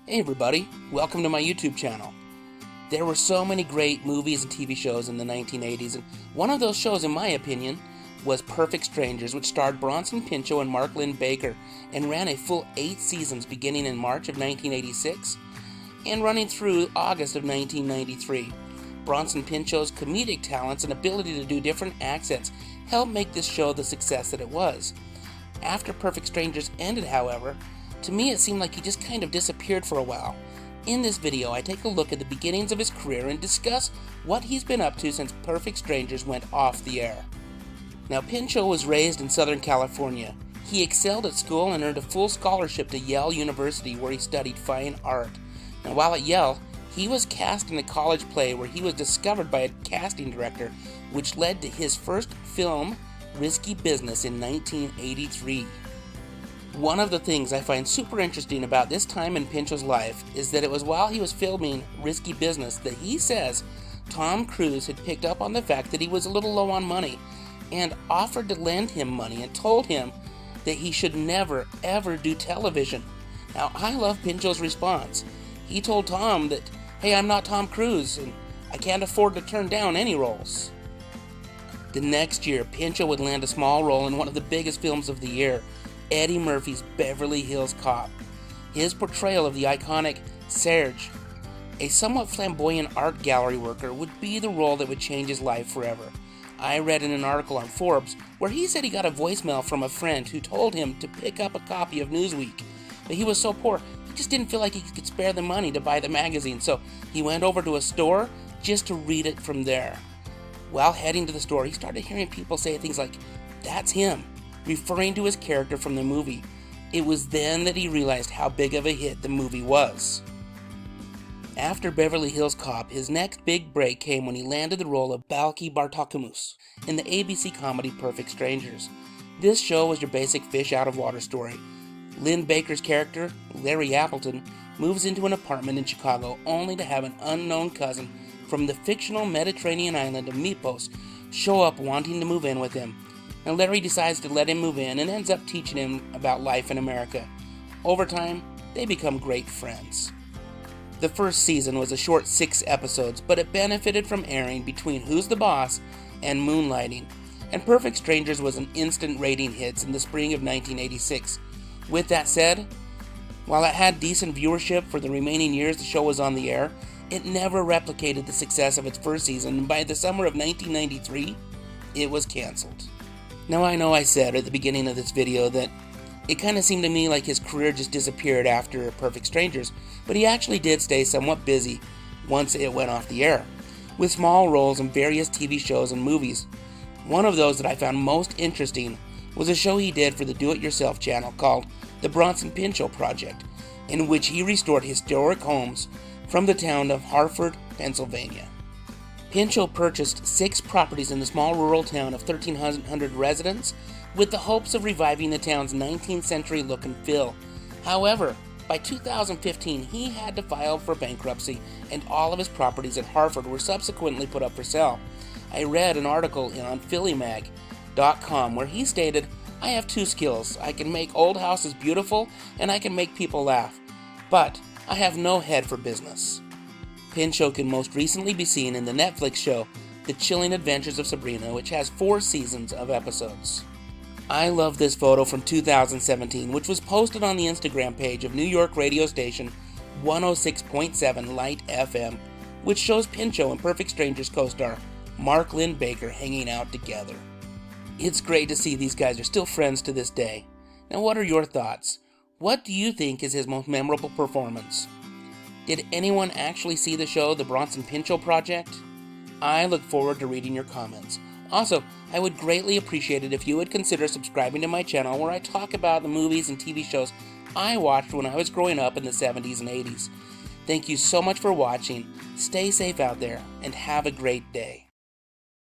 Hey everybody, welcome to my YouTube channel. There were so many great movies and TV shows in the 1980s, and one of those shows, in my opinion, was Perfect Strangers, which starred Bronson Pinchot and Linn-Baker, and ran a full 8 seasons beginning in March of 1986 and running through August of 1993. Bronson Pinchot's comedic talents and ability to do different accents helped make this show the success that it was. After Perfect Strangers ended, however, to me it seemed like he just kind of disappeared for a while. In this video, I take a look at the beginnings of his career and discuss what he's been up to since Perfect Strangers went off the air. Now, Pinchot was raised in Southern California. He excelled at school and earned a full scholarship to Yale University, where he studied fine art. Now, while at Yale, he was cast in a college play where he was discovered by a casting director, which led to his first film, Risky Business, in 1983. One of the things I find super interesting about this time in Pinchot's life is that it was while he was filming Risky Business that he says Tom Cruise had picked up on the fact that he was a little low on money and offered to lend him money and told him that he should never ever do television. Now, I love Pinchot's response. He told Tom that, hey, I'm not Tom Cruise and I can't afford to turn down any roles. The next year, Pinchot would land a small role in one of the biggest films of the year, Eddie Murphy's Beverly Hills Cop. His portrayal of the iconic Serge, a somewhat flamboyant art gallery worker, would be the role that would change his life forever. I read in an article on Forbes where he said he got a voicemail from a friend who told him to pick up a copy of Newsweek, but he was so poor he just didn't feel like he could spare the money to buy the magazine, so he went over to a store just to read it from there. While heading to the store, he started hearing people say things like, "That's him," referring to his character from the movie. It was then that he realized how big of a hit the movie was. After Beverly Hills Cop, his next big break came when he landed the role of Balki Bartokomous in the ABC comedy Perfect Strangers. This show was your basic fish-out-of-water story. Linn-Baker's character, Larry Appleton, moves into an apartment in Chicago only to have an unknown cousin from the fictional Mediterranean island of Mykonos show up wanting to move in with him. Now, Larry decides to let him move in and ends up teaching him about life in America. Over time, they become great friends. The first season was a short 6 episodes, but it benefited from airing between Who's the Boss and Moonlighting, and Perfect Strangers was an instant rating hit in the spring of 1986. With that said, while it had decent viewership for the remaining years the show was on the air, it never replicated the success of its first season, and by the summer of 1993, it was canceled. Now, I know I said at the beginning of this video that it kind of seemed to me like his career just disappeared after Perfect Strangers, but he actually did stay somewhat busy once it went off the air, with small roles in various TV shows and movies. One of those that I found most interesting was a show he did for the Do-It-Yourself channel called The Bronson Pinchot Project, in which he restored historic homes from the town of Hartford, Pennsylvania. Pinchot purchased 6 properties in the small rural town of 1,300 residents with the hopes of reviving the town's 19th century look and feel. However, by 2015, he had to file for bankruptcy, and all of his properties in Hartford were subsequently put up for sale. I read an article on phillymag.com where he stated, "I have 2 skills. I can make old houses beautiful and I can make people laugh, but I have no head for business." Pinchot can most recently be seen in the Netflix show The Chilling Adventures of Sabrina, which has 4 seasons of episodes. I love this photo from 2017, which was posted on the Instagram page of New York radio station 106.7 Light FM, which shows Pinchot and Perfect Strangers co-star Linn-Baker hanging out together. It's great to see these guys are still friends to this day. Now, what are your thoughts? What do you think is his most memorable performance? Did anyone actually see the show The Bronson Pinchot Project? I look forward to reading your comments. Also, I would greatly appreciate it if you would consider subscribing to my channel, where I talk about the movies and TV shows I watched when I was growing up in the 70s and 80s. Thank you so much for watching. Stay safe out there and have a great day.